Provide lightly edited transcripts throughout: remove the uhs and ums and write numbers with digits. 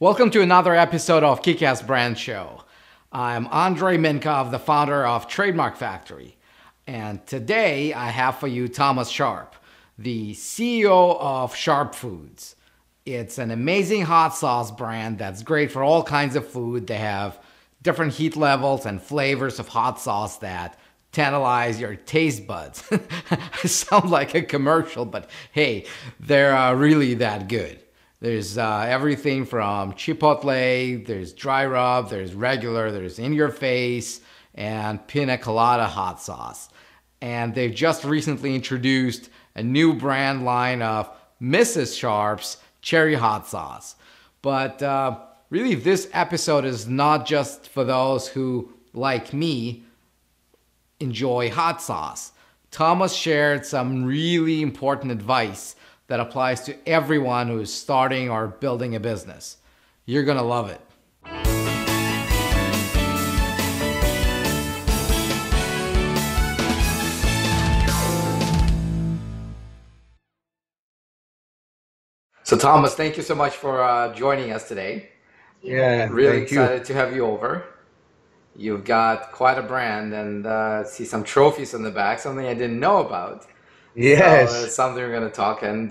Welcome to another episode of Kick-Ass Brand Show. I'm Andrei Mincov, the founder of Trademark Factory. And today I have for you Thomas Sharpe, the CEO of Sharpe Foods. It's an amazing hot sauce brand that's great for all kinds of food. They have different heat levels and flavors of hot sauce that tantalize your taste buds. I sound like a commercial, but hey, they're really that good. There's everything from chipotle, there's dry rub, there's regular, there's in your face, and pina colada hot sauce. And they've just recently introduced a new brand line of Mrs. Sharpe's cherry hot sauce. But really this episode is not just for those who, like me, enjoy hot sauce. Thomas shared some really important advice that applies to everyone who is starting or building a business. You're gonna love it. So Thomas, thank you so much for joining us today. Yeah, Really thank you. excited to have you over. You've got quite a brand and see some trophies in the back, something I didn't know about. So Yes. it's something we're going to talk. And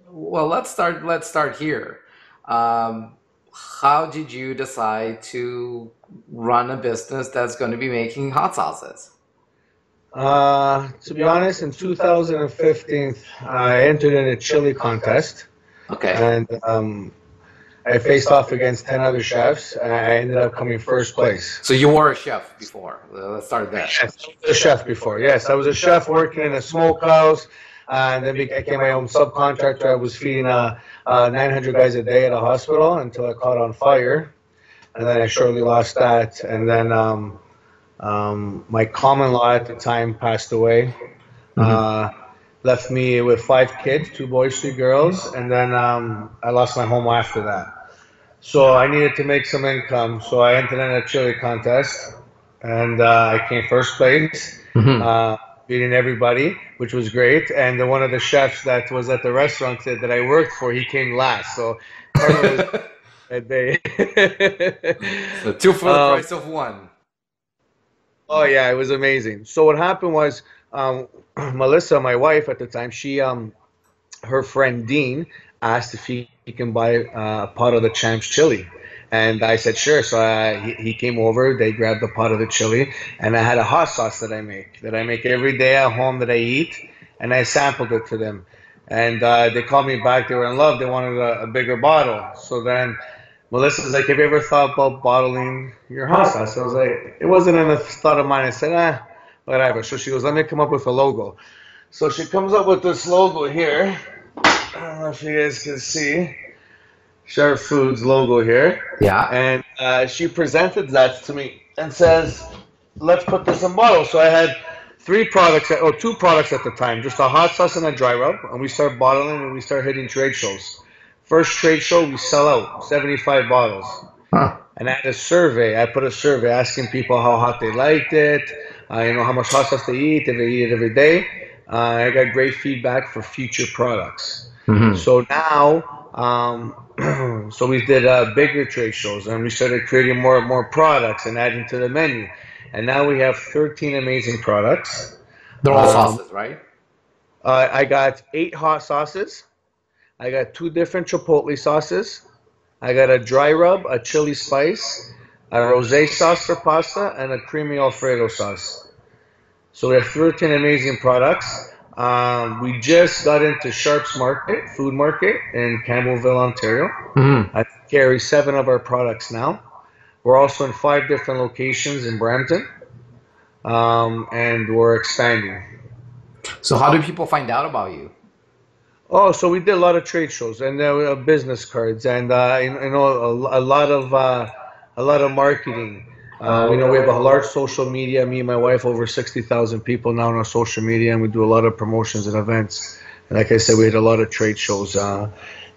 well, let's start here. How did you decide to run a business that's going to be making hot sauces? To be honest, in 2015, I entered in a chili contest, Okay. and I faced off against 10 other chefs, and I ended up coming first place. So you were a chef before. Let's start there. Yes, I was a chef before. Yes, I was a chef working in a smokehouse, and then I became my own subcontractor. I was feeding 900 guys a day at a hospital until I caught on fire, and then I shortly lost that, and then my common-law at the time passed away, left me with 5 kids, 2 boys, 3 girls, and then I lost my home after that. So I needed to make some income, so I entered in a chili contest, and I came first place, beating everybody, which was great. And one of the chefs that was at the restaurant that I worked for, he came last. So karma was that day. So two for the price of one. Oh yeah, it was amazing. So what happened was, Melissa, my wife at the time, her friend Dean asked if he can buy a pot of the Champ's chili, and I said sure. So he came over. They grabbed the pot of the chili, and I had a hot sauce that I make every day at home that I eat, and I sampled it to them, and they called me back. They were in love. They wanted a bigger bottle. So then Melissa's like, have you ever thought about bottling your hot sauce? I was like, it wasn't in a thought of mine. I said, whatever. So she goes, let me come up with a logo. So she comes up with this logo here. I don't know if you guys can see. Sharpe Foods logo here. Yeah. And she presented that to me and says, let's put this in bottles. So I had 2 products at the time, just a hot sauce and a dry rub. And we start bottling and we start hitting trade shows. First trade show, we sell out 75 bottles. Huh. And I had a survey. I put a survey asking people how hot they liked it, how much hot sauce they eat, if they eat it every day. I got great feedback for future products. So now, so we did bigger trade shows, and we started creating more and more products and adding to the menu. And now we have 13 amazing products. They're all sauces, right? I got 8 hot sauces. I got 2 different chipotle sauces. I got a dry rub, a chili spice, a rosé sauce for pasta, and a creamy Alfredo sauce. So we have 13 amazing products. We just got into Sharpe's food market in Campbellville, Ontario. I carry 7 of our products now. We're also in 5 different locations in Brampton, and we're expanding. So how do people find out about you? Oh, so we did a lot of trade shows and business cards, and a lot of marketing. We have a large social media. Me and my wife, over 60,000 people now on our social media, and we do a lot of promotions and events. And like I said, we had a lot of trade shows.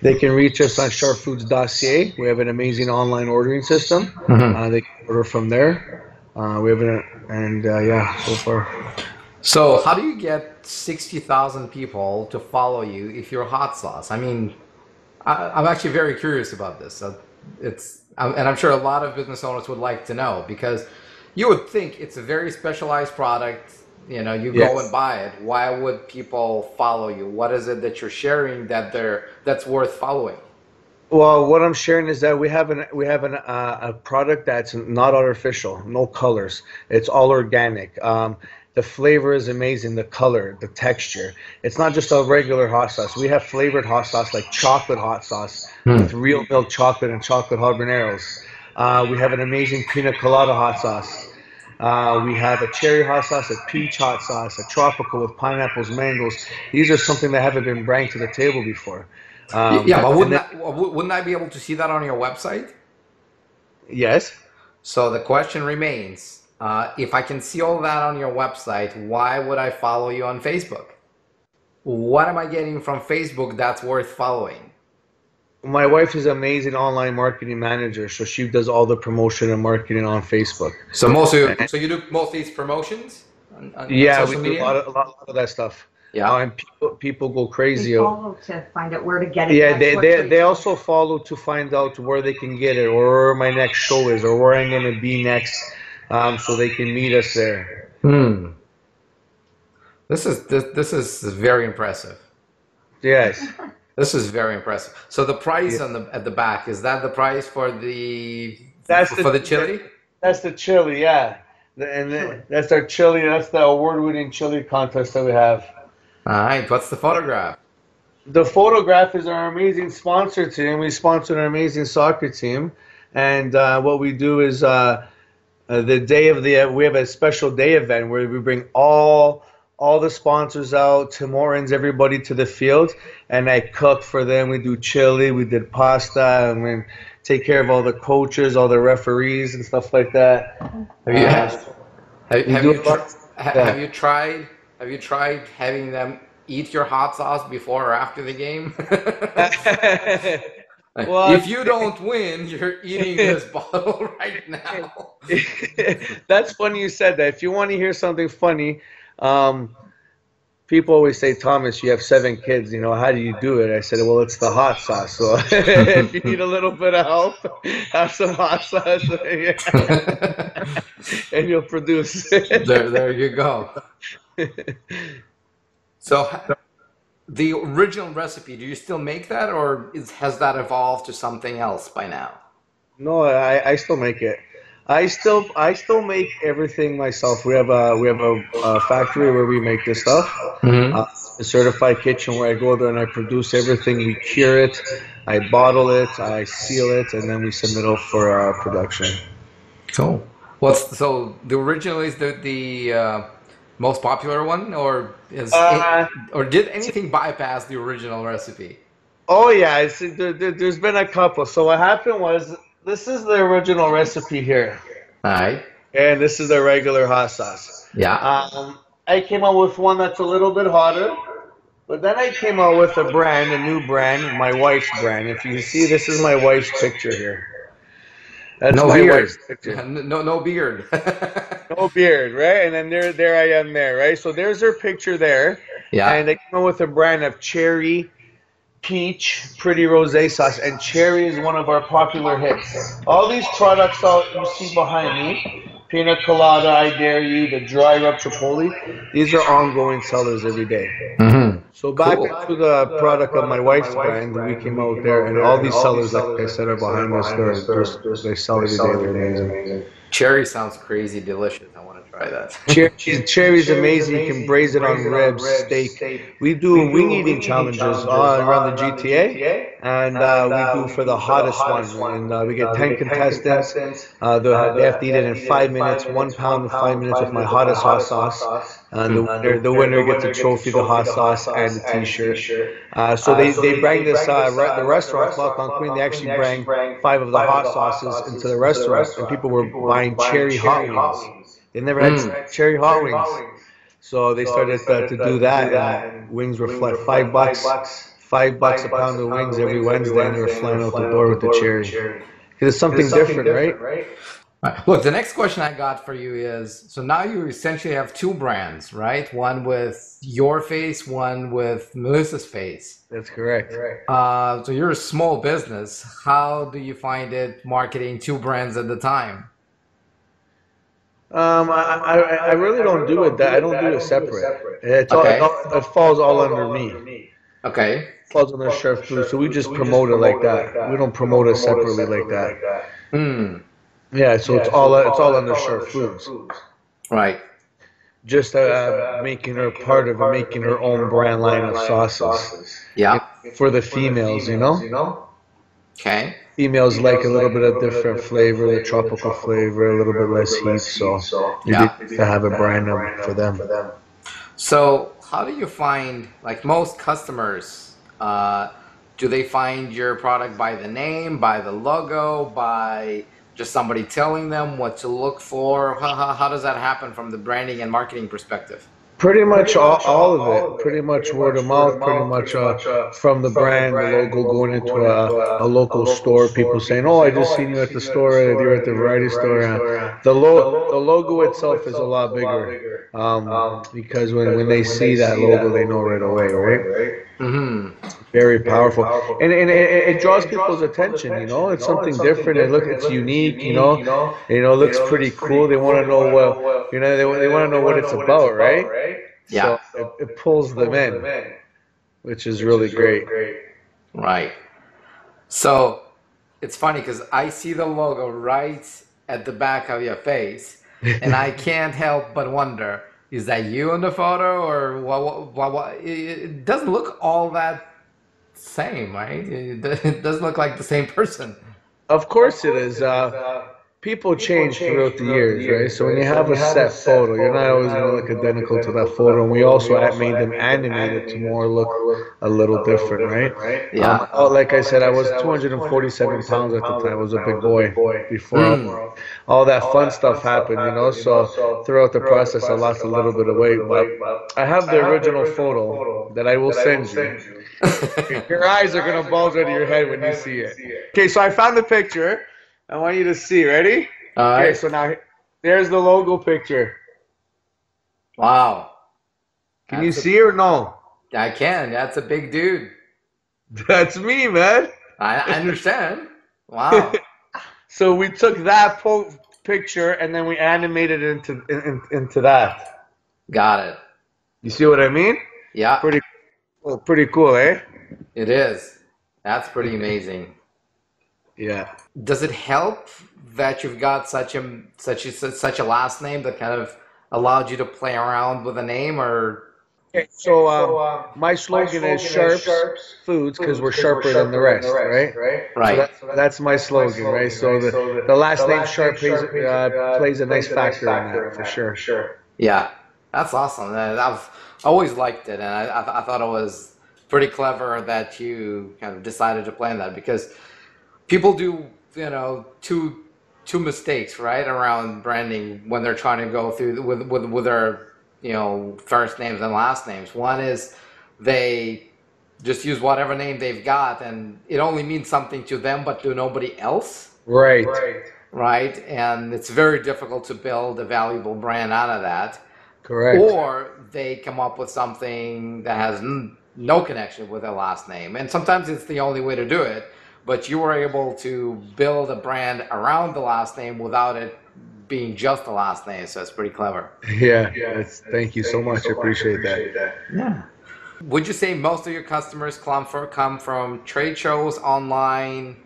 They can reach us on sharpefoods.ca. We have an amazing online ordering system. They can order from there. We have so far. So how do you get 60,000 people to follow you if you're hot sauce? I mean, I'm actually very curious about this. And I'm sure a lot of business owners would like to know because you would think it's a very specialized product. You go and Yes. buy it. Why would people follow you? What is it that you're sharing that's worth following? Well, what I'm sharing is that we have a product that's not artificial, no colors. It's all organic. The flavor is amazing, the color, the texture. It's not just a regular hot sauce. We have flavored hot sauce like chocolate hot sauce with Hmm. real milk chocolate and chocolate habaneros. We have an amazing pina colada hot sauce. We have a cherry hot sauce, a peach hot sauce, a tropical with pineapples, mangoes. These are something that haven't been brought to the table before. Yeah, but And then, wouldn't I be able to see that on your website? yes. So the question remains, if I can see all that on your website, why would I follow you on Facebook? What am I getting from Facebook that's worth following? My wife is an amazing online marketing manager, so she does all the promotion and marketing on Facebook. So you do most of these promotions on Yeah, we social do media? a lot of that stuff. Yeah. And people go They crazy. follow to find out where to get it. Yeah, That's what's they great. also follow to find out where they can get it, or where my next show is, or where I'm gonna be next, so they can meet us there. Hmm. This is very impressive. Yes. This is very impressive. So the Yeah. price at the back, is that the price for That's for the chili? that's the chili, yeah. Chili. That's our chili. That's the award-winning chili contest that we have. All right. What's the photograph? The photograph is our amazing sponsor team. We sponsor an amazing soccer team, and what we do is the day of the we have a special day event where we bring all the sponsors out, Tim Hortons, everybody to the field, and I cook for them. We do chili, we did pasta, and we take care of all the coaches, all the referees, and stuff like that. Have you Uh, we have do you a lot. have Yeah. you tried having them eat your hot sauce before or after the game? Well, If you don't win, you're eating this bottle right now. that's funny you said that. If you want to hear something funny, um, people always say, Thomas, you have 7 kids, how do you do it? I said, well, it's the hot sauce. So if you need a little bit of help, have some hot sauce and you'll produce. There you go. So the original recipe, do you still make that, or has that evolved to something else by now? No, I still make it. I still make everything myself. We have a factory where we make this stuff. Hmm. A certified kitchen where I go there and I produce everything. We cure it, I bottle it, I seal it, and then we send it off for production. Cool. So the original is the most popular one, Uh, or did anything bypass the original recipe? oh yeah, there's been a couple. So what happened was this is the original recipe here, All right. and this is the regular hot sauce. Yeah. I came out with one that's a little bit hotter. But then I came out with a new brand, my wife's brand. If you see, this is my wife's picture here. That's No my beard. wife's picture. No beard. No beard, right? And then there I am there, right? So there's her picture there. Yeah. And I came out with a brand of cherry, peach, pretty rosé sauce, and cherry is one of our popular hits. All these products out you see behind me, pina colada, I dare you, the dry rub chipotle, these are ongoing sellers every day. Hmm. So back Cool. to the product of my wife's brand, we came out there, and all these sellers, like I said, are behind us. They sell every day. They're amazing. Cherry sounds crazy delicious. I want to try that. Cherry's amazing. You can braise it on ribs, steak. We do wing eating challenges around the GTA, and we do for the hottest one. And we get 10 contestants. They have to eat it in 5 minutes, 1 pound in 5 minutes with my hottest hot sauce. And the winner gets a trophy, the hot sauce, and the T-shirt. So they bring this the restaurant Clock Queen. They actually bring 5 of the hot sauces into the restaurant, and people were buying cherry hot wings. They never had cherry hot wings, so they started to do that. And wings were flat $5, $5 a pound of wings every Wednesday, and they were flying out the door with the cherry. Because it's something different, right? Right. Look, the next question I got for you is, so now you essentially have two brands, right? One with your face, one with Melissa's face. That's correct. So you're a small business. How do you find it marketing two brands at the time? I really don't do it that I don't do it separate. Okay. It falls all under me. Okay. Falls under Sharpe Food, so we just promote it like that. We don't promote it separately like that. Hmm. Yeah, so it's all under Sharpe Foods. Right. Just making her part of it, making her own brand line of sauces Yeah. for the females, you know. Okay. Females like a little bit of different flavor, the tropical flavor, a little bit less heat, so we Yeah. did to have a brand for them. So how do you find, like most customers, do they find your product by the name, by the logo, by just somebody telling them what to look for? How does that happen from the branding and marketing perspective? Pretty much all of it. Pretty much word of mouth. Pretty much from the brand, the logo going into a local store. People saying, "Oh, I just seen you at the store. You're at the variety store." The logo itself is a lot bigger because when they see that logo, they know right away, right? Mm-hmm. Very powerful, and it draws people's attention. You know, it's something different. It's unique. It looks pretty cool. They want to know what they want to know what it's about, right? Yeah. So it pulls them in, which is really great. Right. So it's funny because I see the logo right at the back of your face, and I can't help but wonder, is that you in the photo, or what? It doesn't look all that same, right? It doesn't look like the same person. Of course it is. People change throughout the years, right? So when you have a set photo, you're not always going to look identical to that photo. And we also made them animated to more look a little different, right? Yeah. Like I said, I was 247 pounds at the time. I was a big boy before all that fun stuff happened, So throughout the process, I lost a little bit of weight. But I have the original photo that I will send you. Your eyes are going to bulge out of your head when you see it. Okay, so I found the picture. I want you to see. Ready? All Okay, right. so now there's the logo picture. Wow. Can you see or no? I can. That's a big dude. That's me, man. I understand. Wow. So we took that picture and then we animated it into that. Got it. You see what I mean? Yeah, Pretty cool, eh? it is. That's pretty amazing. Yeah. Does it help that you've got such a last name that kind of allowed you to play around with a name, or? Okay, so my slogan is Sharpe's Foods because we're sharper than the rest, right? Right. So that's my slogan, right? So the last name Sharpe plays a nice factor in that for sure. Yeah, that's awesome. I've always liked it, and I thought it was pretty clever that you kind of decided to plan that, because people do, two mistakes, right, around branding when they're trying to go through with their, first names and last names. One is they just use whatever name they've got, and it only means something to them, but to nobody else. Right. Right? And it's very difficult to build a valuable brand out of that. Correct. Or they come up with something that has no connection with their last name. And sometimes it's the only way to do it, but you were able to build a brand around the last name without it being just the last name. So it's pretty clever. Yeah. Thank you so much. I appreciate that. Yeah. Would you say most of your customers come from trade shows, online?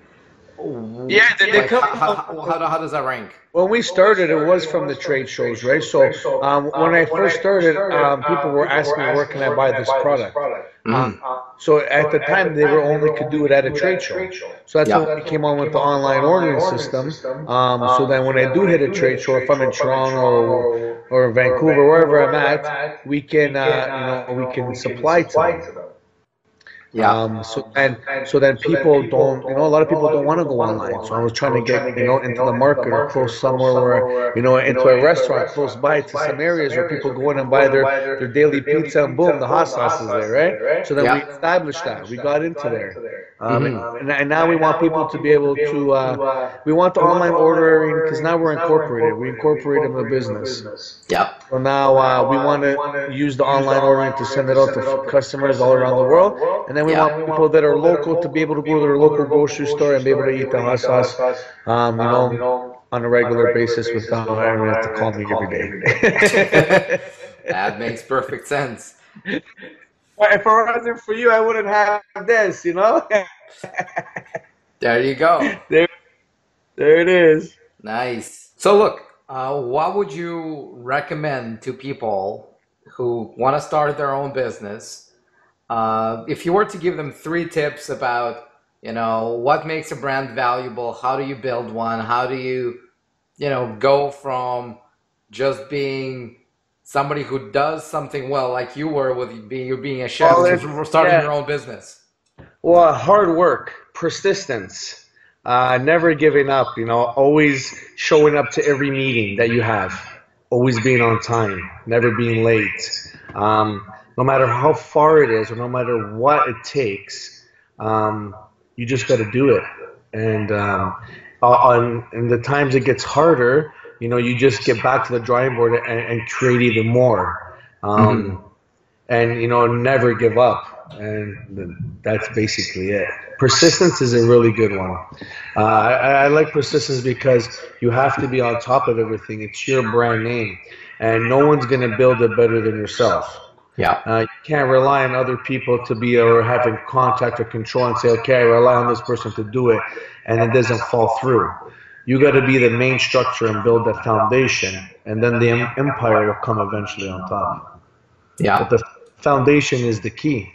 Yeah, they come. How does that rank? When we started, it was from the trade shows, right? So when I first started, people were asking me, where can I buy this product? So at the time, they were only could do it at a trade show. So that's when we came on with the online ordering system. So then when I do hit a trade show, if I'm in Toronto or Vancouver, wherever I'm at, we can we can supply to them. Yeah. So then people don't, a lot of people don't want to go online. So I was trying to get, into the market or close somewhere where, into a restaurant close by to some areas where people go in and buy their daily pizza and boom, the hot sauce is there, right? So then we established that. We got into there. And now we want people to be able to, we want the online ordering because now we're incorporated. We incorporated in the business. Yeah. So now we want to use the online ordering to send it out to customers all around the world. And then we want people that are local to be able to go to their local grocery store and be able to eat the hot sauce, on a regular basis without having to call me every day. That makes perfect sense. If it wasn't for you, I wouldn't have this, There you go. There it is. Nice. So look, what would you recommend to people who want to start their own business? If you were to give them 3 tips about, what makes a brand valuable, how do you build one, how do you, go from just being somebody who does something well, like you were with being a chef, to starting your own business? Well, hard work, persistence, never giving up, always showing up to every meeting that you have, always being on time, never being late. No matter how far it is or no matter what it takes, you just got to do it. And in the times it gets harder, you just get back to the drawing board and create even more. And never give up, and that's basically it. Persistence is a really good one. I like persistence because you have to be on top of everything. It's your brand name, and no one's going to build it better than yourself. Yeah. You can't rely on other people to be or having contact or control and say, okay, I rely on this person to do it, and it doesn't fall through. You got to be the main structure and build that foundation, and then the empire will come eventually on top. Yeah. But the foundation is the key.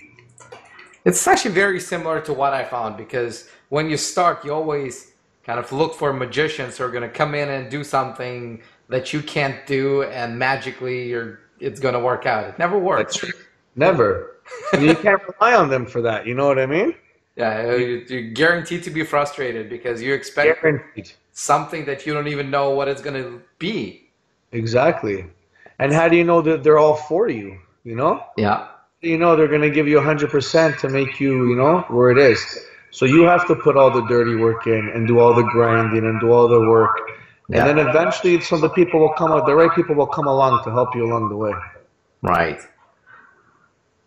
It's actually very similar to what I found, because when you start, you always kind of look for magicians who are going to come in and do something that you can't do, and magically it's going to work out. It never works. That's true. Never. You can't rely on them for that. You know what I mean? Yeah, you're guaranteed to be frustrated because you expect something that you don't even know what it's going to be. Exactly. And how do you know that they're all for you? Yeah. They're going to give you 100% to make you, where it is. So you have to put all the dirty work in and do all the grinding and do all the work. And then eventually, the people will come, the right people will come along to help you along the way. Right.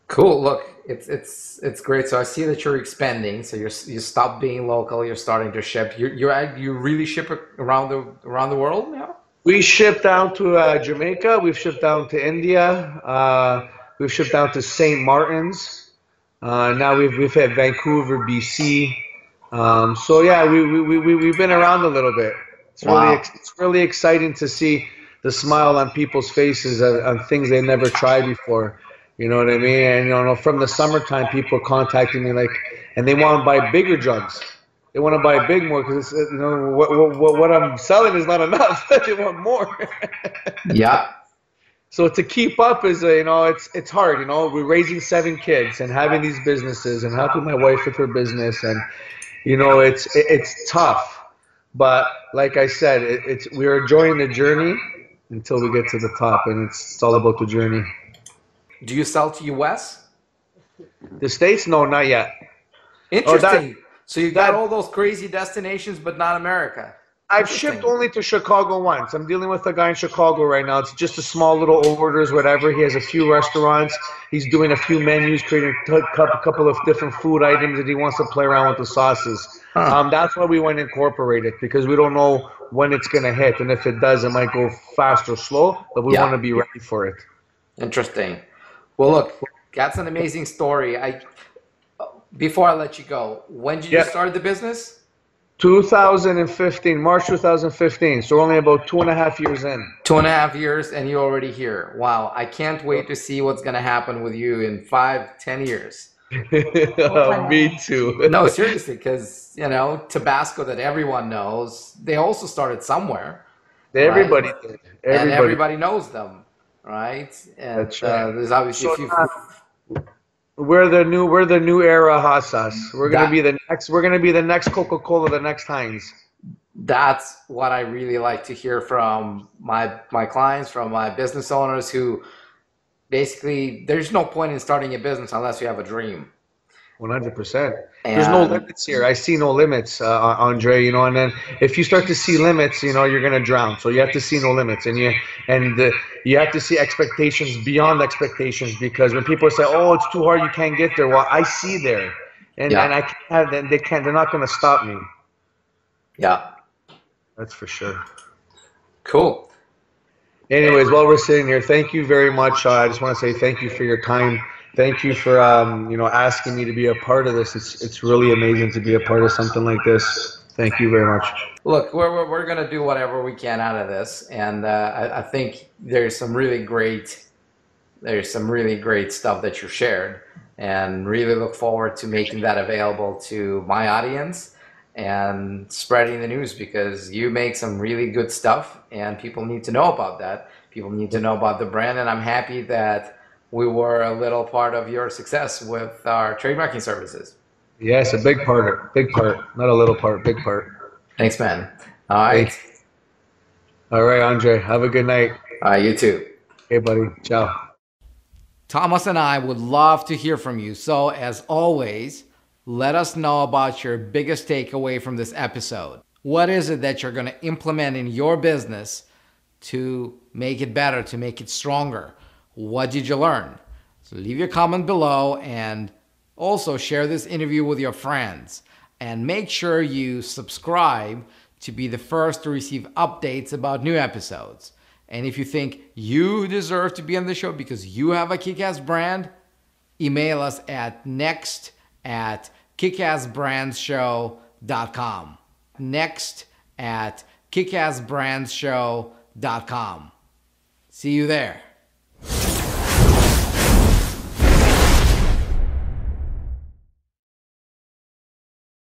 Cool. Look, it's great. So I see that you're expanding. So you stopped being local. You're starting to ship. You really ship around the world now? We shipped down to Jamaica. We've shipped down to India. We've shipped down to St. Martin's. Now we've had Vancouver, BC. So yeah, we've been around a little bit. It's really exciting to see the smile on people's faces on things they never tried before. You know what I mean? And from the summertime, people contacting me and they want to buy bigger jugs. They want to buy big more because what I'm selling is not enough. They want more. Yeah. So to keep up is it's hard. We're raising 7 kids and having these businesses and helping my wife with her business, and it's tough. But like I said, we're enjoying the journey until we get to the top, and it's all about the journey. Do you sell to US? The States? No, not yet. Interesting. So you got all those crazy destinations, but not America. I've shipped only to Chicago once. I'm dealing with a guy in Chicago right now. It's just a small little orders, whatever. He has a few restaurants. He's doing a few menus, creating a couple of different food items that he wants to play around with the sauces. That's why we went incorporated, because we don't know when it's going to hit. And if it does, it might go fast or slow, but we want to be ready for it. Interesting. Well, look, that's an amazing story. Before I let you go, when did you start the business? 2015, March 2015. So we're only about 2.5 years in. 2.5 years, and you're already here. Wow. I can't wait to see what's going to happen with you in 5-10 years. Me too. No, seriously, because, Tabasco that everyone knows, they also started somewhere. Everybody did. And everybody knows them, right? And that's right. there's obviously We're the new era hot sauce. We're gonna That be the next. We're gonna be the next Coca-Cola, the next Heinz. that's what I really like to hear from my clients, from my business owners who basically there's no point in starting a business unless you have a dream. 100%. There's no And limits here. I see no limits, Andre. You know, and then if you start to see limits, you know, you're gonna drown. So you have to see no limits, and you have to see expectations beyond expectations because when people say, "Oh, it's too hard, you can't get there," well, I see there, and yeah, I can't have them. They can't. They're not gonna stop me. yeah, That's for sure. cool. Anyways, while we're sitting here, thank you very much. I just want to say thank you for your time. Thank you for you know, asking me to be a part of this. It's really amazing to be a part of something like this. Thank you very much. Look, we're gonna do whatever we can out of this, and I think there's some really great stuff that you shared, and really look forward to making that available to my audience and spreading the news because you make some really good stuff, and people need to know about that. People need to know about the brand, and I'm happy that we were a little part of your success with our trademarking services. Yes, a big part, not a little part, big part. Thanks, man. All Thank right. you. All right, Andre, have a good night. All right, you too. Hey, buddy. Ciao. Thomas and I would love to hear from you. So, as always, let us know about your biggest takeaway from this episode. What is it that you're going to implement in your business to make it better, to make it stronger? What did you learn? So, leave your comment below and also share this interview with your friends. And make sure you subscribe to be the first to receive updates about new episodes. And if you think you deserve to be on the show because you have a kick-ass brand, email us at next@kickassbrandshow.com. Next@kickassbrandshow.com. See you there.